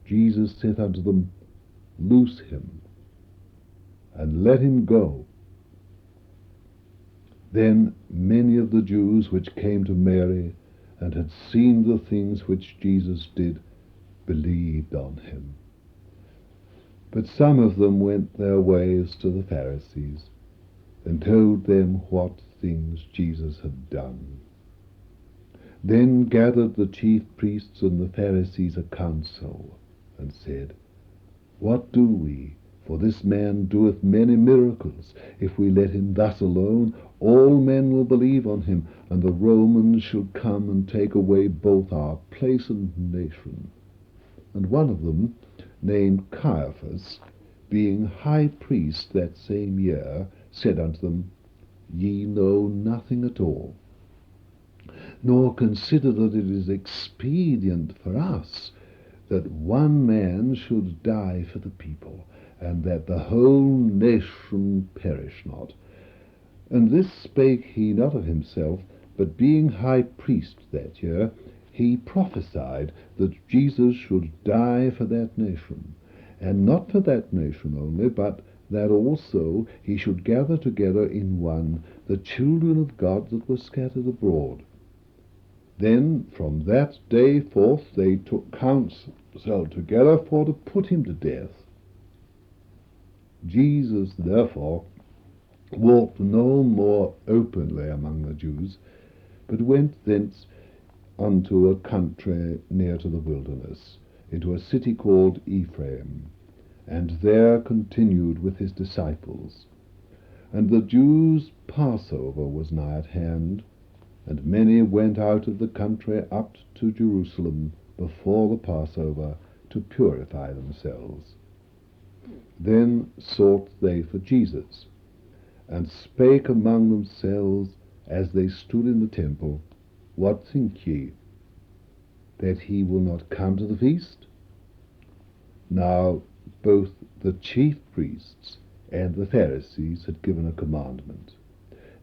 Jesus saith unto them, Loose him, and let him go. Then many of the Jews which came to Mary, and had seen the things which Jesus did, believed on him. But some of them went their ways to the Pharisees, and told them what things Jesus had done. Then gathered the chief priests and the Pharisees a council, and said, What do we? For this man doeth many miracles. If we let him thus alone, all men will believe on him, and the Romans shall come and take away both our place and nation. And one of them, named Caiaphas, being high priest that same year, said unto them, Ye know nothing at all, nor consider that it is expedient for us that one man should die for the people, and that the whole nation perish not. And this spake he not of himself, but being high priest that year, he prophesied that Jesus should die for that nation, and not for that nation only, but that also he should gather together in one the children of God that were scattered abroad. Then from that day forth they took counsel together for to put him to death. Jesus therefore walked no more openly among the Jews, but went thence unto a country near to the wilderness, into a city called Ephraim, and there continued with his disciples. And the Jews' Passover was nigh at hand, and many went out of the country up to Jerusalem before the Passover to purify themselves. Then sought they for Jesus, and spake among themselves as they stood in the temple, What think ye? That he will not come to the feast? Now both the chief priests and the Pharisees had given a commandment,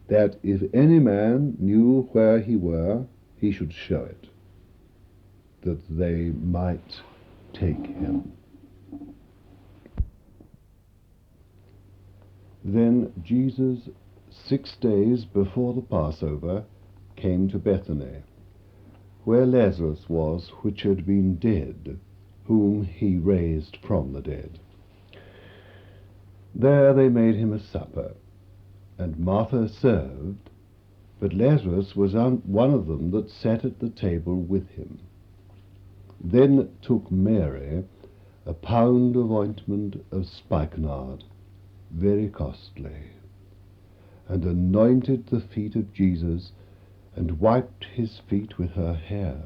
that if any man knew where he were, he should show it, that they might take him. Then Jesus, 6 days before the Passover, came to Bethany, where Lazarus was, which had been dead, whom he raised from the dead. There they made him a supper, and Martha served, but Lazarus was one of them that sat at the table with him. Then took Mary a pound of ointment of spikenard, very costly, and anointed the feet of Jesus, and wiped his feet with her hair.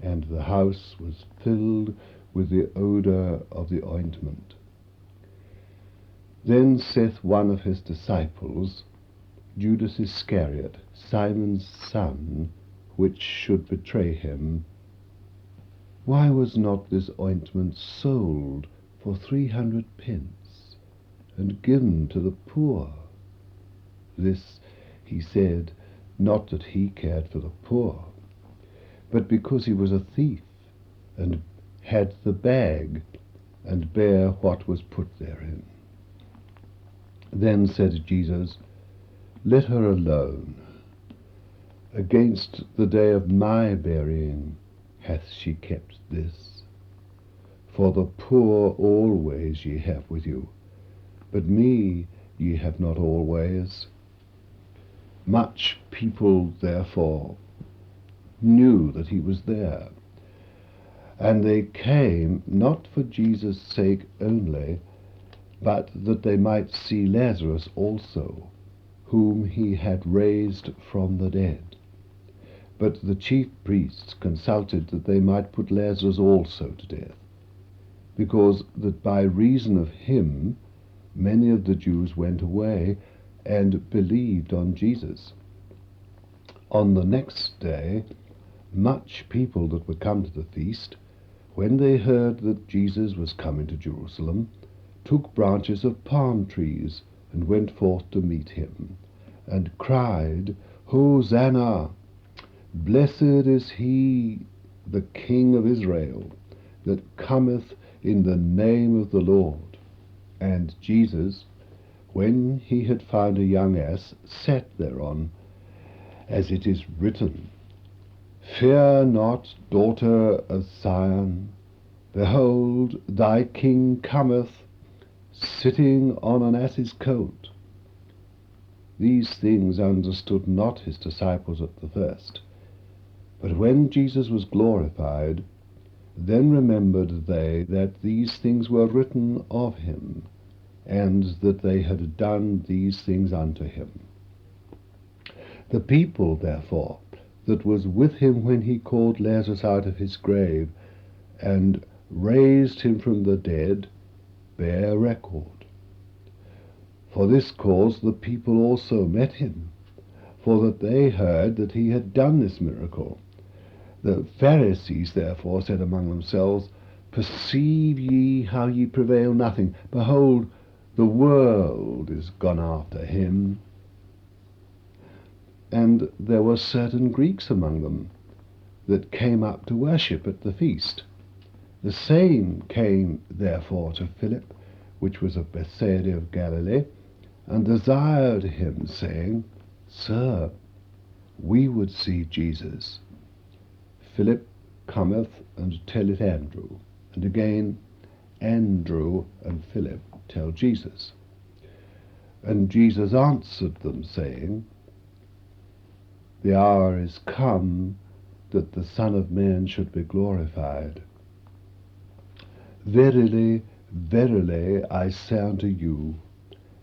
And the house was filled with the odour of the ointment. Then saith one of his disciples, Judas Iscariot, Simon's son, which should betray him, Why was not this ointment sold for 300 pence, and given to the poor? This he said, not that he cared for the poor, but because he was a thief, and had the bag, and bare what was put therein. Then said Jesus, Let her alone. Against the day of my burying hath she kept this. For the poor always ye have with you, but me ye have not always. Much people therefore knew that he was there, and they came not for Jesus' sake only, but that they might see Lazarus also, whom he had raised from the dead. But the chief priests consulted that they might put Lazarus also to death, because that by reason of him many of the Jews went away and believed on Jesus. On the next day, much people that were come to the feast, when they heard that Jesus was coming to Jerusalem, took branches of palm trees, and went forth to meet him, and cried, Hosanna! Blessed is he, the King of Israel, that cometh in the name of the Lord. And Jesus, when he had found a young ass, sat thereon, as it is written, Fear not, daughter of Zion, behold, thy king cometh, sitting on an ass's coat. These things understood not his disciples at the first. But when Jesus was glorified, then remembered they that these things were written of him, and that they had done these things unto him. The people, therefore, that was with him when he called Lazarus out of his grave, and raised him from the dead, bear record. For this cause the people also met him, for that they heard that he had done this miracle. The Pharisees therefore said among themselves, Perceive ye how ye prevail nothing? Behold, the world is gone after him. And there were certain Greeks among them that came up to worship at the feast. The same came therefore to Philip, which was of Bethsaida of Galilee, and desired him, saying, Sir, we would see Jesus. Philip cometh and telleth Andrew, and again Andrew and Philip tell Jesus. And Jesus answered them, saying, The hour is come that the Son of Man should be glorified. Verily, verily, I say unto you,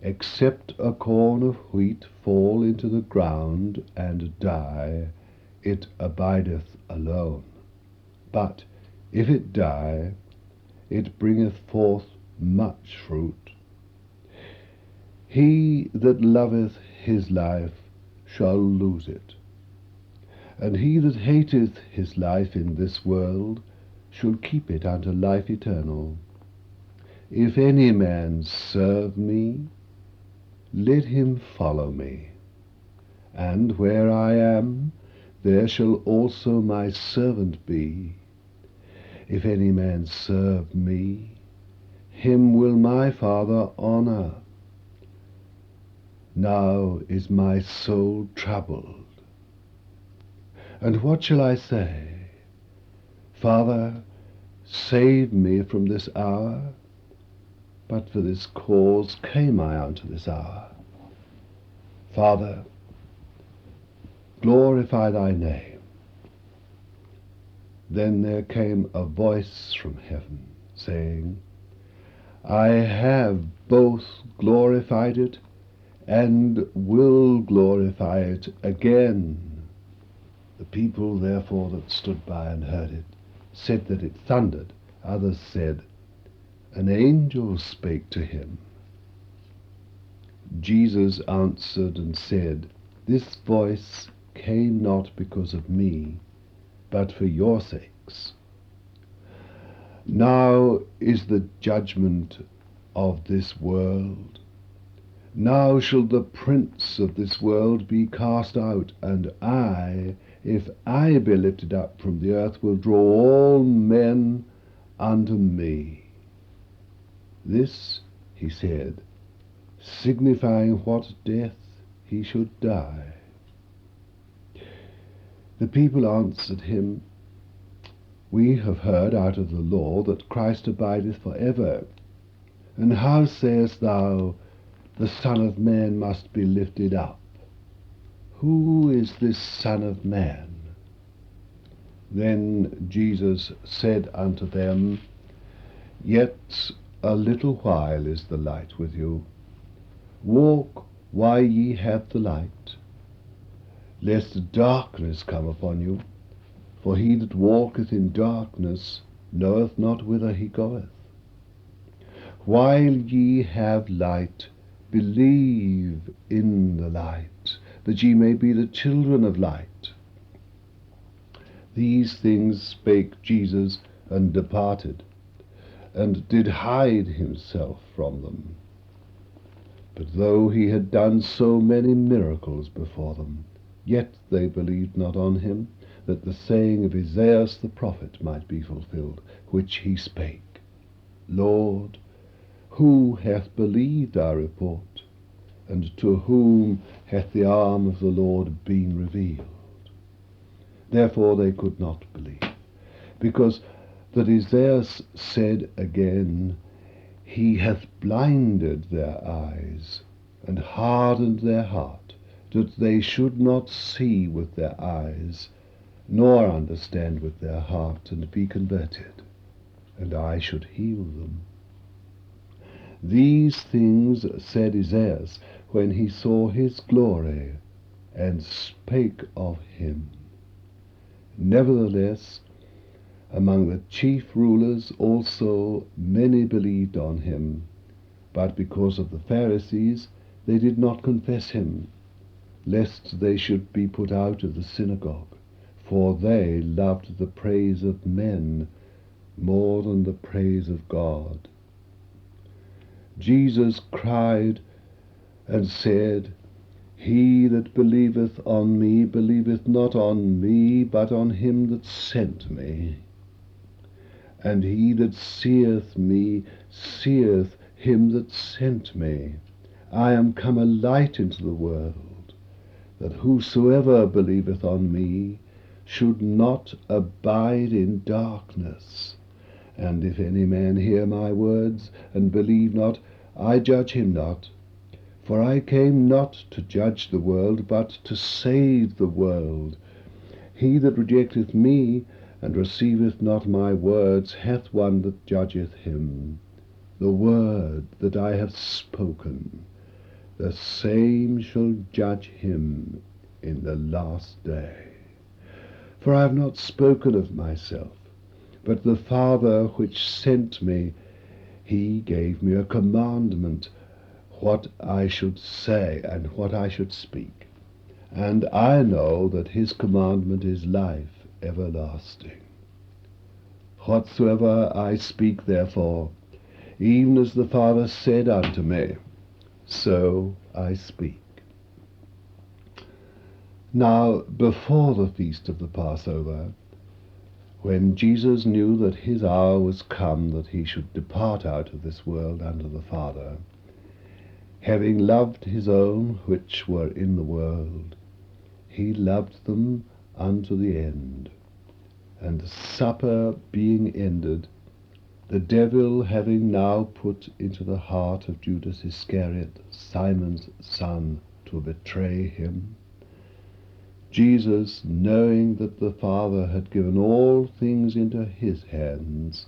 except a corn of wheat fall into the ground and die, it abideth alone. But if it die, it bringeth forth much fruit. He that loveth his life shall lose it, and he that hateth his life in this world shall keep it unto life eternal. If any man serve me, let him follow me, and where I am, there shall also my servant be. If any man serve me, him will my Father honor. Now is my soul troubled. And what shall I say? Father, save me from this hour. But for this cause came I unto this hour. Father, glorify thy name. Then there came a voice from heaven, saying, I have both glorified it, and will glorify it again. The people therefore that stood by and heard it said that it thundered. Others said, An angel spake to him. Jesus answered and said, This voice came not because of me, but for your sakes. Now is the judgment of this world. Now shall the prince of this world be cast out, and I, if I be lifted up from the earth, will draw all men unto me. This he said, signifying what death he should die. The people answered him, We have heard out of the law that Christ abideth for ever. And how sayest thou, the Son of Man must be lifted up? Who is this Son of Man? Then Jesus said unto them, Yet a little while is the light with you. Walk while ye have the light, lest darkness come upon you. For he that walketh in darkness knoweth not whither he goeth. While ye have light, believe in the light, that ye may be the children of light. These things spake Jesus, and departed, and did hide himself from them. But though he had done so many miracles before them, yet they believed not on him, that the saying of Isaiah the prophet might be fulfilled, which he spake, Lord, who hath believed our report? And to whom hath the arm of the Lord been revealed? Therefore they could not believe, because that Isaiah said again, He hath blinded their eyes, and hardened their heart, that they should not see with their eyes, nor understand with their heart, and be converted, and I should heal them. These things said Isaiah when he saw his glory, and spake of him. Nevertheless, among the chief rulers also many believed on him, but because of the Pharisees they did not confess him, lest they should be put out of the synagogue, for they loved the praise of men more than the praise of God. Jesus cried and said, He that believeth on me believeth not on me, but on him that sent me. And he that seeth me seeth him that sent me. I am come a light into the world, that whosoever believeth on me should not abide in darkness. And if any man hear my words, and believe not, I judge him not. For I came not to judge the world, but to save the world. He that rejecteth me, and receiveth not my words, hath one that judgeth him. The word that I have spoken, the same shall judge him in the last day. For I have not spoken of myself, but the Father which sent me, he gave me a commandment, what I should say and what I should speak. And I know that his commandment is life everlasting. Whatsoever I speak, therefore, even as the Father said unto me, so I speak. Now, before the feast of the Passover, when Jesus knew that his hour was come that he should depart out of this world unto the Father, having loved his own which were in the world, he loved them unto the end. And supper being ended, the devil having now put into the heart of Judas Iscariot, Simon's son, to betray him, Jesus, knowing that the Father had given all things into his hands,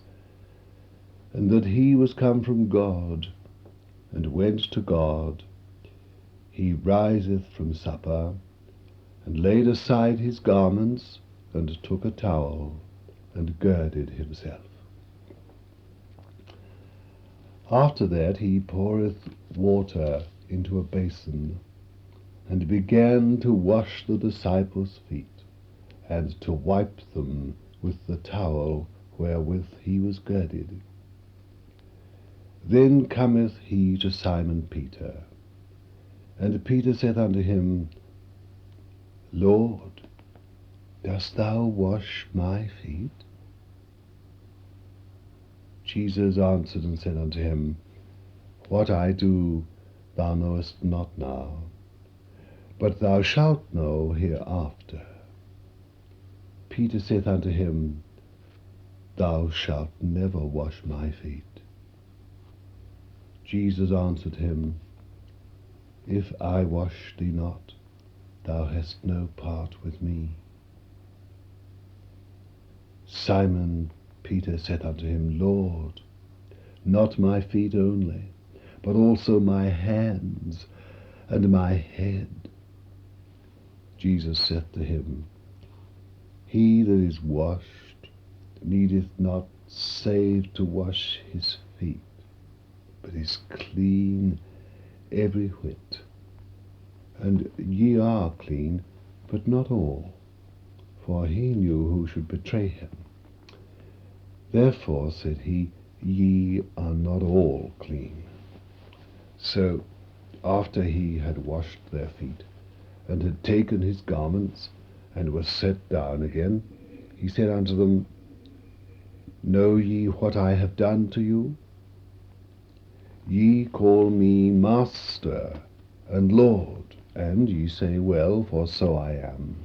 and that he was come from God, and went to God, he riseth from supper, and laid aside his garments, and took a towel, and girded himself. After that he poureth water into a basin, and began to wash the disciples' feet, and to wipe them with the towel wherewith he was girded. Then cometh he to Simon Peter, and Peter saith unto him, Lord, dost thou wash my feet? Jesus answered and said unto him, What I do thou knowest not now, but thou shalt know hereafter. Peter saith unto him, Thou shalt never wash my feet. Jesus answered him, If I wash thee not, thou hast no part with me. Simon Peter said unto him, Lord, not my feet only, but also my hands and my head. Jesus saith to him, He that is washed needeth not save to wash his feet, but is clean every whit. And ye are clean, but not all, for he knew who should betray him. Therefore, said he, ye are not all clean. So, after he had washed their feet, and had taken his garments, and was set down again, he said unto them, Know ye what I have done to you? Ye call me Master and Lord, and ye say, Well, for so I am.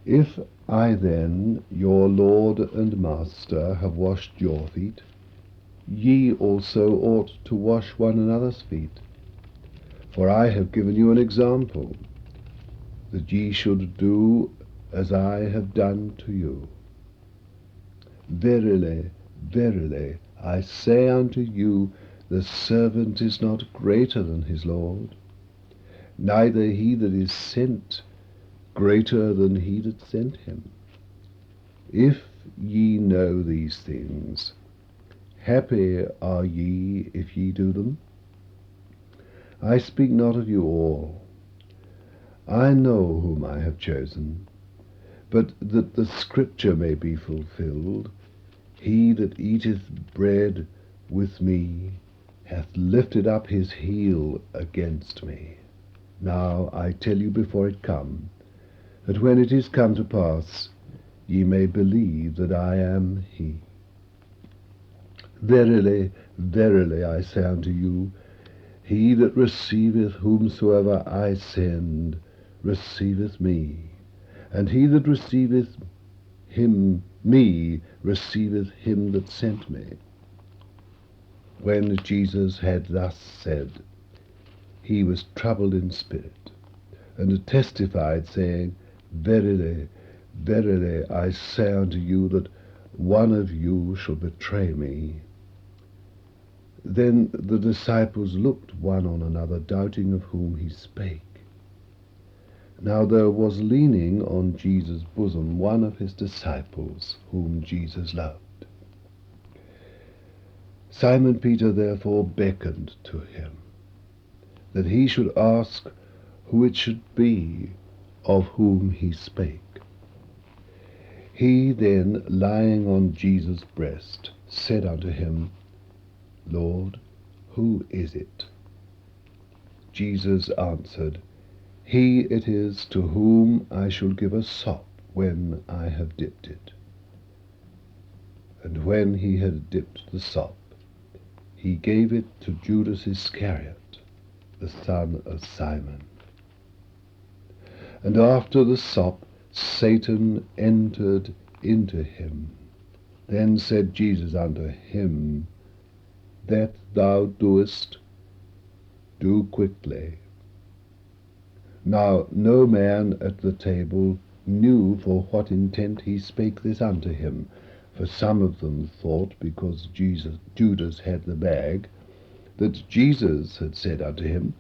If I then, your Lord and Master, have washed your feet, ye also ought to wash one another's feet. For I have given you an example, that ye should do as I have done to you. Verily, verily, I say unto you, the servant is not greater than his Lord, neither he that is sent greater than he that sent him. If ye know these things, happy are ye if ye do them. I speak not of you all. I know whom I have chosen, but that the scripture may be fulfilled, he that eateth bread with me hath lifted up his heel against me. Now I tell you before it come, that when it is come to pass, ye may believe that I am he. Verily, verily, I say unto you, he that receiveth whomsoever I send receiveth me, and he that receiveth me receiveth him that sent me. When Jesus had thus said, he was troubled in spirit, and testified, saying, Verily, verily, I say unto you, that one of you shall betray me. Then the disciples looked one on another, doubting of whom he spake. Now there was leaning on Jesus' bosom one of his disciples, whom Jesus loved. Simon Peter therefore beckoned to him, that he should ask who it should be of whom he spake. He then, lying on Jesus' breast, said unto him, Lord, who is it? Jesus answered, He it is to whom I shall give a sop when I have dipped it. And when he had dipped the sop, he gave it to Judas Iscariot, the son of Simon. And after the sop, Satan entered into him. Then said Jesus unto him, That thou doest, do quickly. Now no man at the table knew for what intent he spake this unto him. For some of them thought, because Judas had the bag, that Jesus had said unto him,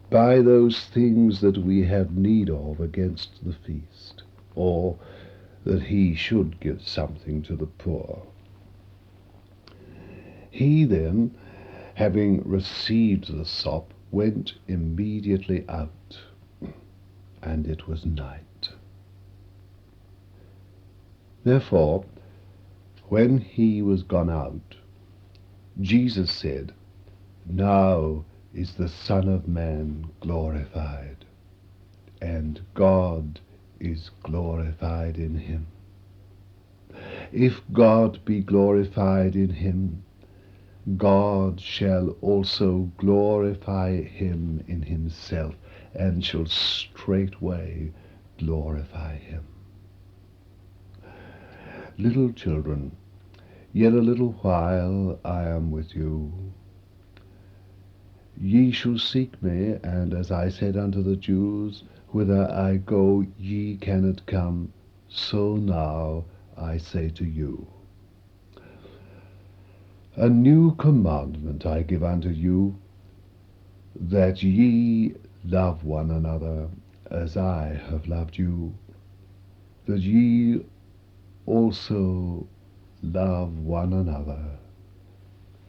Buy those things that we have need of against the feast, or that he should give something to the poor. He then, having received the sop, went immediately out, and it was night. Therefore, when he was gone out, Jesus said, Now is the Son of Man glorified, and God is glorified in him. If God be glorified in him, God shall also glorify him in himself, and shall straightway glorify him. Little children, yet a little while I am with you. Ye shall seek me, and as I said unto the Jews, Whither I go ye cannot come, so now I say to you. A new commandment I give unto you, that ye love one another, as I have loved you, that ye also love one another.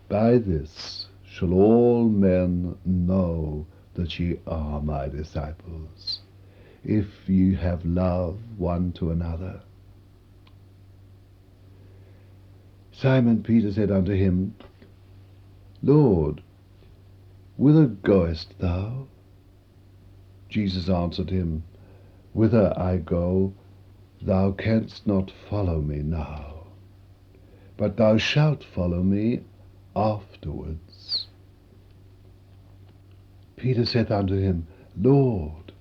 By this shall all men know that ye are my disciples, if ye have love one to another. Simon Peter said unto him, Lord, whither goest thou? Jesus answered him, Whither I go, thou canst not follow me now, but thou shalt follow me afterwards. Peter saith unto him, Lord,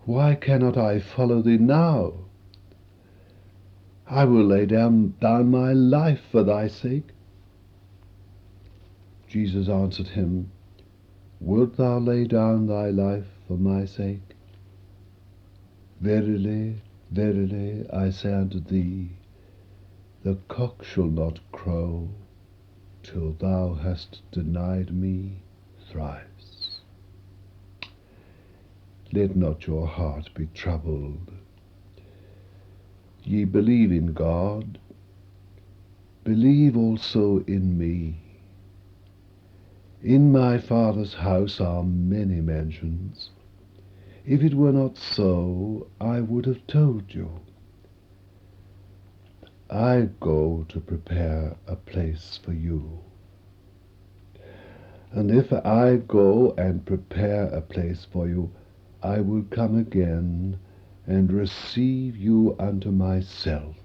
why cannot I follow thee now? I will lay down my life for thy sake. Jesus answered him, Wilt thou lay down thy life for my sake? Verily, verily, I say unto thee, the cock shall not crow till thou hast denied me thrice. Let not your heart be troubled. Ye believe in God, believe also in me. In my Father's house are many mansions. If it were not so, I would have told you. I go to prepare a place for you. And if I go and prepare a place for you, I will come again and receive you unto myself,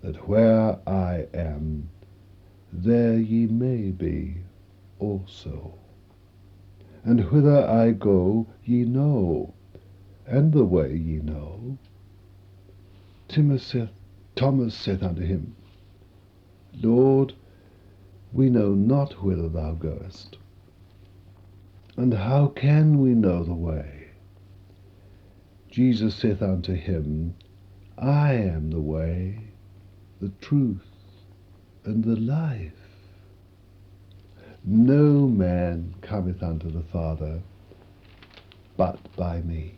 that where I am, there ye may be also. And whither I go ye know, and the way ye know. Thomas saith unto him, Lord, we know not whither thou goest, and how can we know the way? Jesus saith unto him, I am the way, the truth, and the life. No man cometh unto the Father but by me.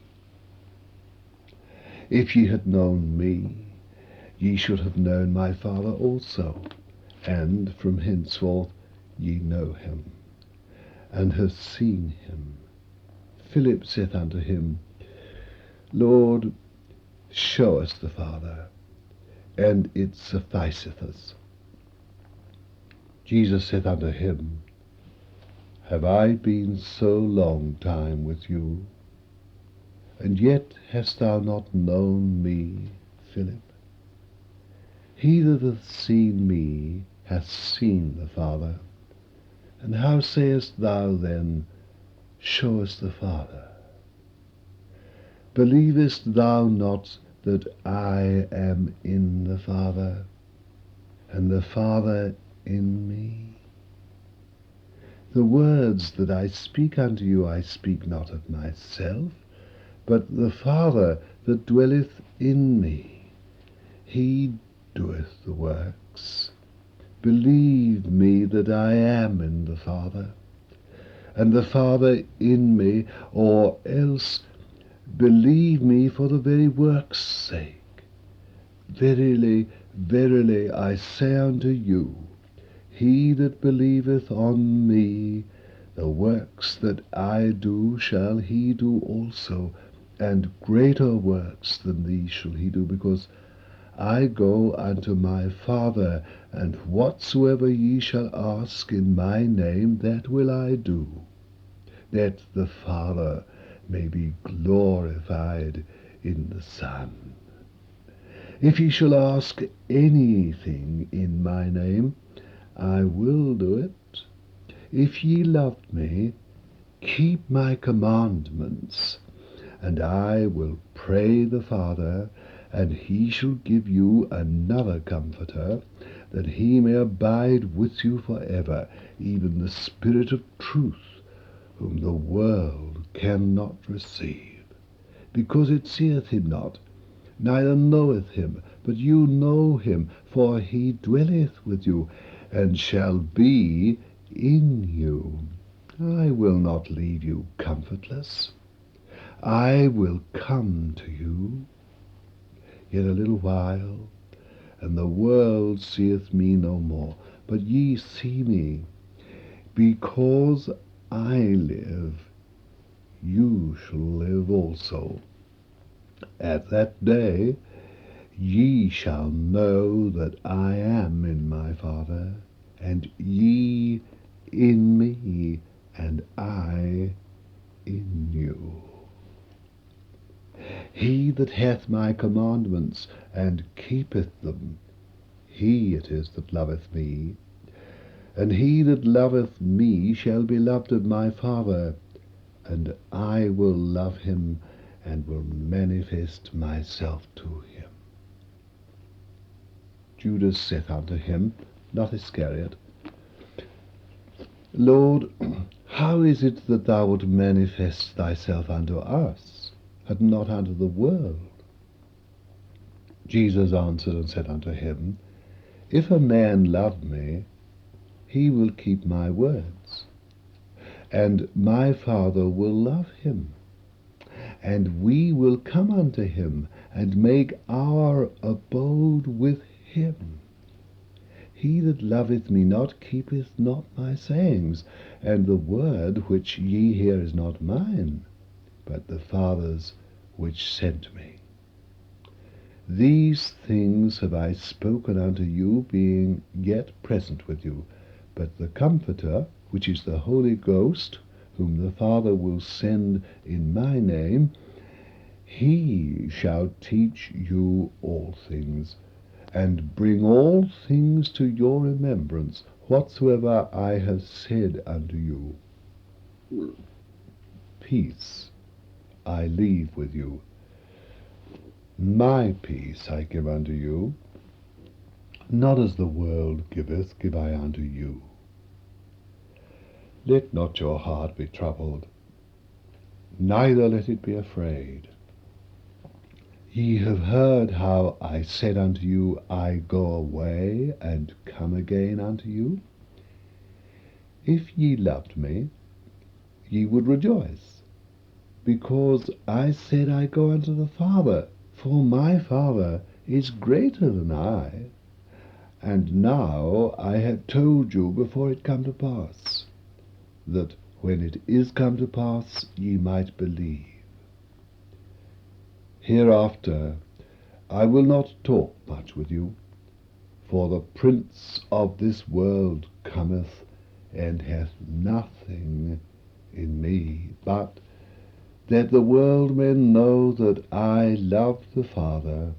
If ye had known me, ye should have known my Father also, and from henceforth ye know him, and have seen him. Philip saith unto him, Lord, show us the Father, and it sufficeth us. Jesus saith unto him, Have I been so long time with you, and yet hast thou not known me, Philip? He that hath seen me hath seen the Father. And how sayest thou then, Show us the Father? Believest thou not that I am in the Father, and the Father in me? The words that I speak unto you I speak not of myself, but the Father that dwelleth in me, he doeth the works. Believe me that I am in the Father, and the Father in me, or else believe me for the very work's sake. Verily, verily, I say unto you, he that believeth on me, the works that I do shall he do also, and greater works than these shall he do, because I go unto my Father, and whatsoever ye shall ask in my name, that will I do, that the Father may be glorified in the Son. If ye shall ask anything in my name, I will do it. If ye love me, keep my commandments, and I will pray the Father, and he shall give you another Comforter, that he may abide with you for ever, even the Spirit of truth, whom the world cannot receive, because it seeth him not, neither knoweth him, but you know him, for he dwelleth with you, and shall be in you. I will not leave you comfortless. I will come to you. Yet a little while, and the world seeth me no more, but ye see me. Because I live, you shall live also. At that day ye shall know that I am in my Father, and ye in me, and I in you. that hath my commandments, and keepeth them, he it is that loveth me. And he that loveth me shall be loved of my Father, and I will love him, and will manifest myself to him. Judas saith unto him, not Iscariot, Lord, how is it that thou wilt manifest thyself unto us, and not unto the world? Jesus answered and said unto him, If a man love me, he will keep my words, and my Father will love him, and we will come unto him, and make our abode with him. He that loveth me not keepeth not my sayings, and the word which ye hear is not mine, but the Father's which sent me. These things have I spoken unto you, being yet present with you. But the Comforter, which is the Holy Ghost, whom the Father will send in my name, he shall teach you all things, and bring all things to your remembrance, whatsoever I have said unto you. Peace I leave with you. My peace I give unto you. Not as the world giveth, give I unto you. Let not your heart be troubled, neither let it be afraid. Ye have heard how I said unto you, I go away, and come again unto you. If ye loved me, ye would rejoice, because I said, I go unto the Father, for my Father is greater than I. And now I have told you before it come to pass, that when it is come to pass, ye might believe. Hereafter I will not talk much with you, for the prince of this world cometh, and hath nothing in me, but that the world may know that I love the Father,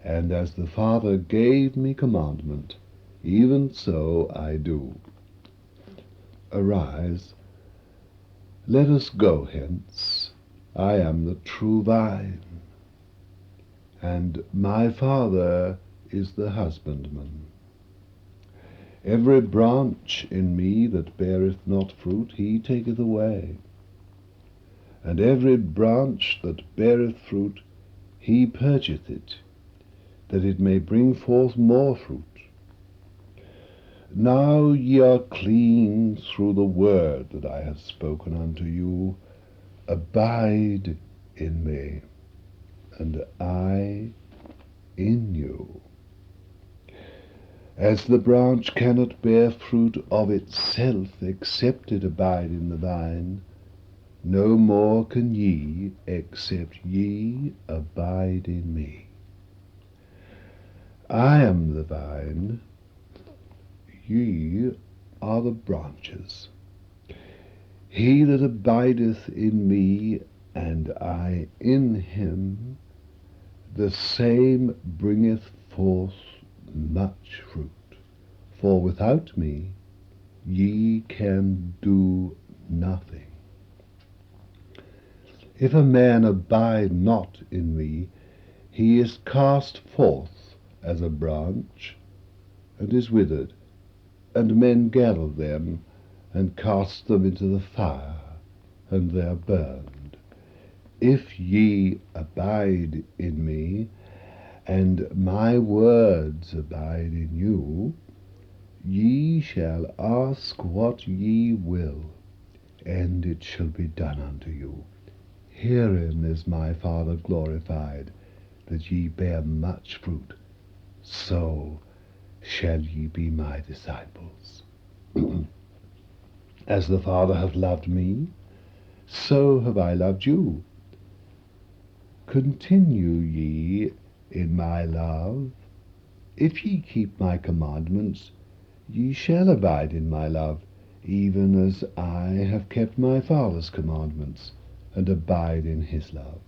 and as the Father gave me commandment, even so I do. Arise, let us go hence. I am the true vine, and my Father is the husbandman. Every branch in me that beareth not fruit, he taketh away. And every branch that beareth fruit, he purgeth it, that it may bring forth more fruit. Now ye are clean through the word that I have spoken unto you. Abide in me, and I in you. As the branch cannot bear fruit of itself except it abide in the vine, no more can ye except ye abide in me. I am the vine, ye are the branches. He that abideth in me, and I in him, the same bringeth forth much fruit. For without me ye can do nothing. If a man abide not in me, he is cast forth as a branch, and is withered, and men gather them, and cast them into the fire, and they are burned. If ye abide in me, and my words abide in you, ye shall ask what ye will, and it shall be done unto you. Herein is my Father glorified, that ye bear much fruit, so shall ye be my disciples. As the Father hath loved me, so have I loved you. Continue ye in my love. If ye keep my commandments, ye shall abide in my love, even as I have kept my Father's commandments, and abide in his love.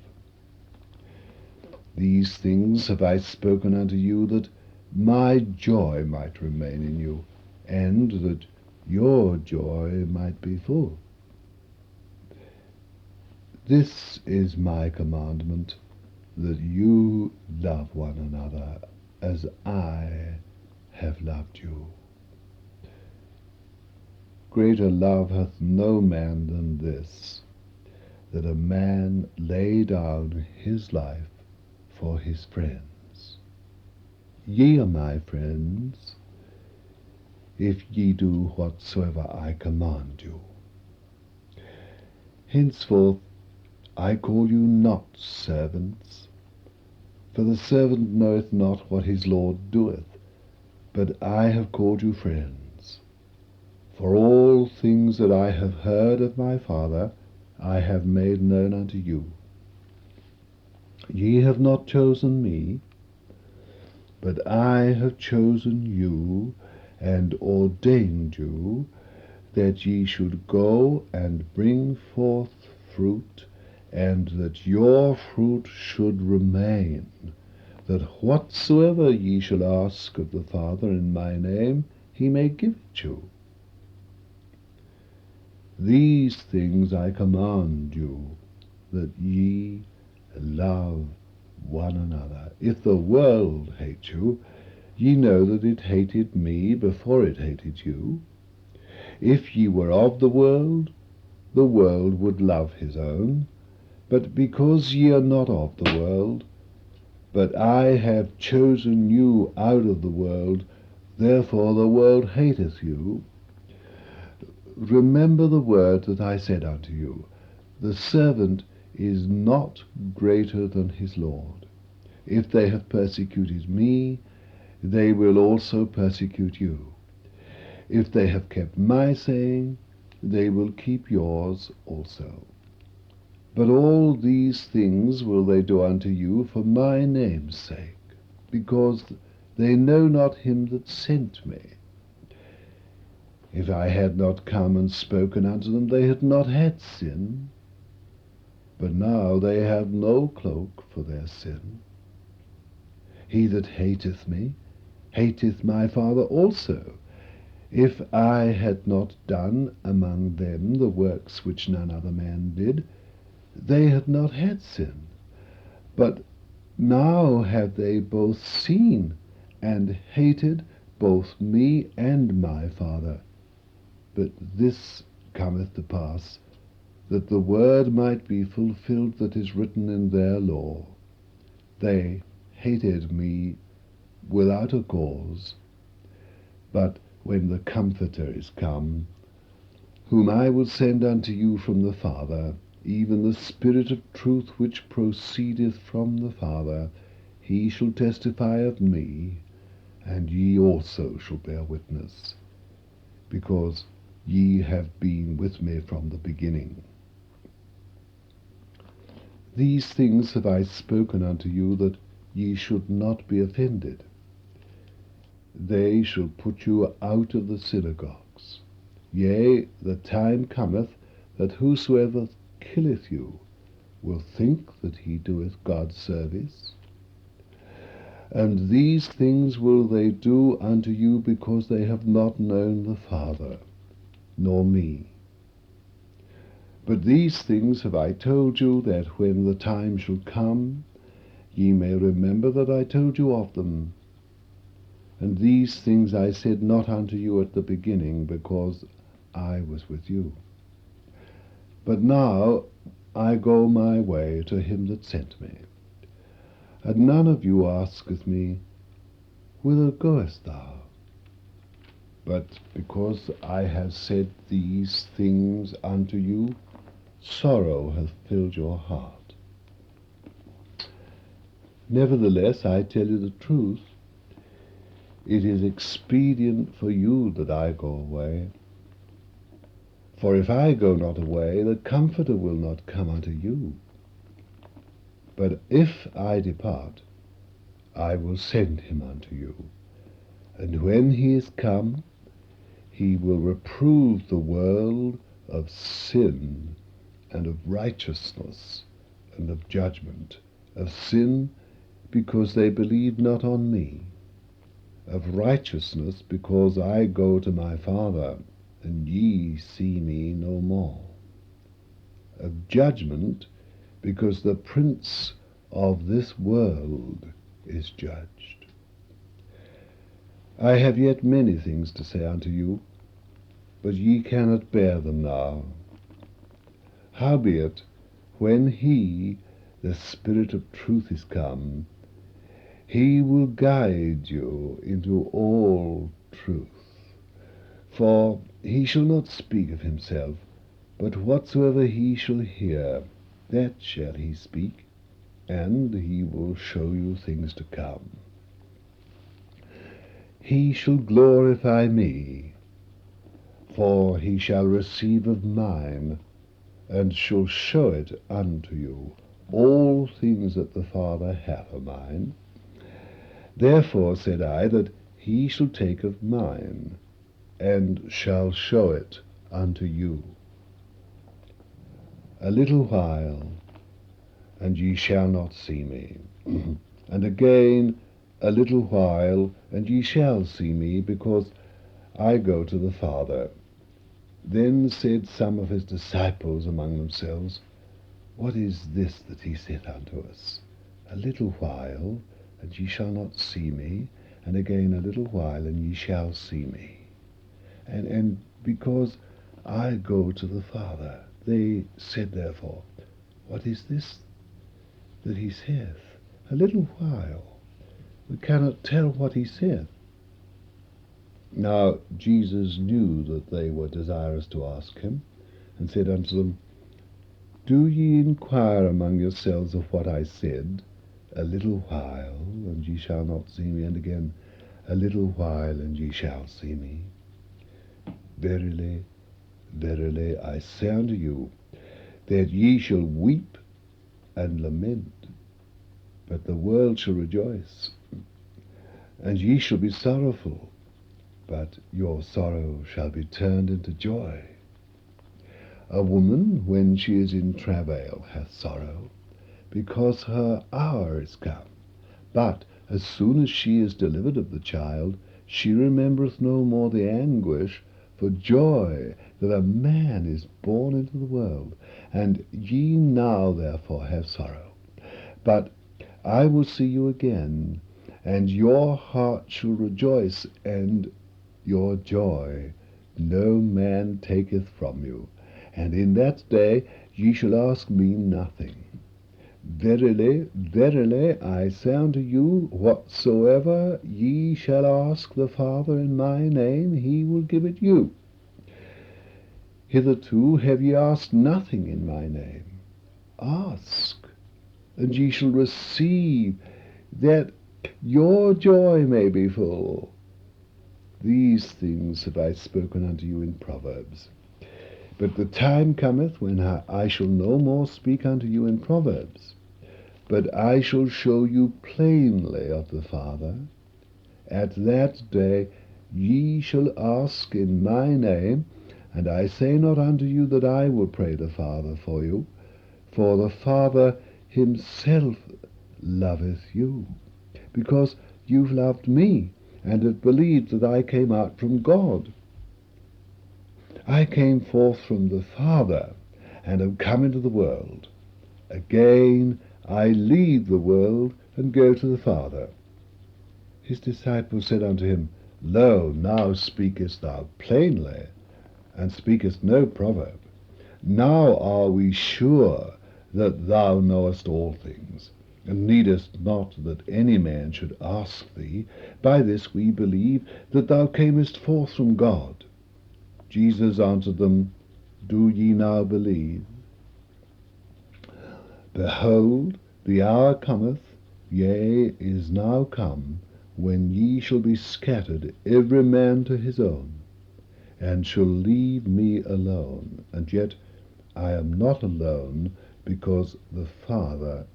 These things have I spoken unto you, that my joy might remain in you, and that your joy might be full. This is my commandment, that you love one another as I have loved you. Greater love hath no man than this, that a man lay down his life for his friends. Ye are my friends, if ye do whatsoever I command you. Henceforth I call you not servants, for the servant knoweth not what his Lord doeth, but I have called you friends. For all things that I have heard of my Father I have made known unto you. Ye have not chosen me, but I have chosen you, and ordained you, that ye should go and bring forth fruit, and that your fruit should remain, that whatsoever ye shall ask of the Father in my name, he may give it you. These things I command you, that ye love one another. If the world hate you, ye know that it hated me before it hated you. If ye were of the world would love his own. But because ye are not of the world, but I have chosen you out of the world, therefore the world hateth you. Remember the word that I said unto you, the servant is not greater than his Lord. If they have persecuted me, they will also persecute you. If they have kept my saying, they will keep yours also. But all these things will they do unto you for my name's sake, because they know not him that sent me. If I had not come and spoken unto them, they had not had sin. But now they have no cloak for their sin. He that hateth me, hateth my Father also. If I had not done among them the works which none other man did, they had not had sin. But now have they both seen and hated both me and my Father. But this cometh to pass, that the word might be fulfilled that is written in their law. They hated me without a cause. But when the Comforter is come, whom I will send unto you from the Father, even the Spirit of truth which proceedeth from the Father, he shall testify of me, and ye also shall bear witness, because ye have been with me from the beginning. These things have I spoken unto you, that ye should not be offended. They shall put you out of the synagogues. Yea, the time cometh, that whosoever killeth you will think that he doeth God service. And these things will they do unto you, because they have not known the Father, nor me. But these things have I told you, that when the time shall come, ye may remember that I told you of them. And these things I said not unto you at the beginning, because I was with you. But now I go my way to him that sent me. And none of you asketh me, Whither goest thou? But because I have said these things unto you, sorrow hath filled your heart. Nevertheless, I tell you the truth, it is expedient for you that I go away. For if I go not away, the Comforter will not come unto you. But if I depart, I will send him unto you. And when he is come, he will reprove the world of sin, and of righteousness, and of judgment. Of sin, because they believe not on me; of righteousness, because I go to my Father, and ye see me no more; of judgment, because the prince of this world is judged. I have yet many things to say unto you, but ye cannot bear them now. Howbeit, when he, the Spirit of truth, is come, he will guide you into all truth. For he shall not speak of himself, but whatsoever he shall hear, that shall he speak, and he will show you things to come. He shall glorify me, for he shall receive of mine, and shall show it unto you. All things that the Father hath are mine. Therefore said I, that he shall take of mine, and shall show it unto you. A little while, and ye shall not see me. And again a little while, and ye shall see me, because I go to the Father. Then said some of his disciples among themselves, What is this that he saith unto us? A little while, and ye shall not see me, and again a little while, and ye shall see me. And because I go to the Father. They said therefore, What is this that he saith? A little while. We cannot tell what he saith. Now Jesus knew that they were desirous to ask him, and said unto them, Do ye inquire among yourselves of what I said? A little while, and ye shall not see me, and again a little while, and ye shall see me. Verily, verily, I say unto you, that ye shall weep and lament, but the world shall rejoice. And ye shall be sorrowful, but your sorrow shall be turned into joy. A woman, when she is in travail, hath sorrow, because her hour is come. But as soon as she is delivered of the child, she remembereth no more the anguish for joy that a man is born into the world. And ye now therefore have sorrow. But I will see you again, and your heart shall rejoice, and your joy no man taketh from you. And in that day ye shall ask me nothing. Verily, verily, I say unto you, whatsoever ye shall ask the Father in my name, he will give it you. Hitherto have ye asked nothing in my name. Ask, and ye shall receive, that your joy may be full. These things have I spoken unto you in Proverbs. But the time cometh when I shall no more speak unto you in Proverbs, but I shall show you plainly of the Father. At that day ye shall ask in my name, and I say not unto you that I will pray the Father for you, for the Father himself loveth you, because you've loved me, and have believed that I came out from God. I came forth from the Father, and am come into the world. Again I leave the world, and go to the Father. His disciples said unto him, Lo, now speakest thou plainly, and speakest no proverb. Now are we sure that thou knowest all things, and needest not that any man should ask thee. By this we believe that thou camest forth from God. Jesus answered them, Do ye now believe? Behold, the hour cometh, yea, is now come, when ye shall be scattered every man to his own, and shall leave me alone. And yet I am not alone, because the Father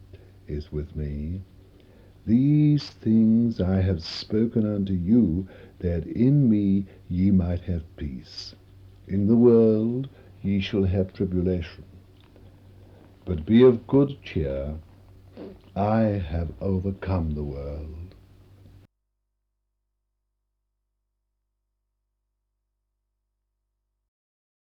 is with me. These things I have spoken unto you, that in me ye might have peace. In the world ye shall have tribulation. But be of good cheer, I have overcome the world.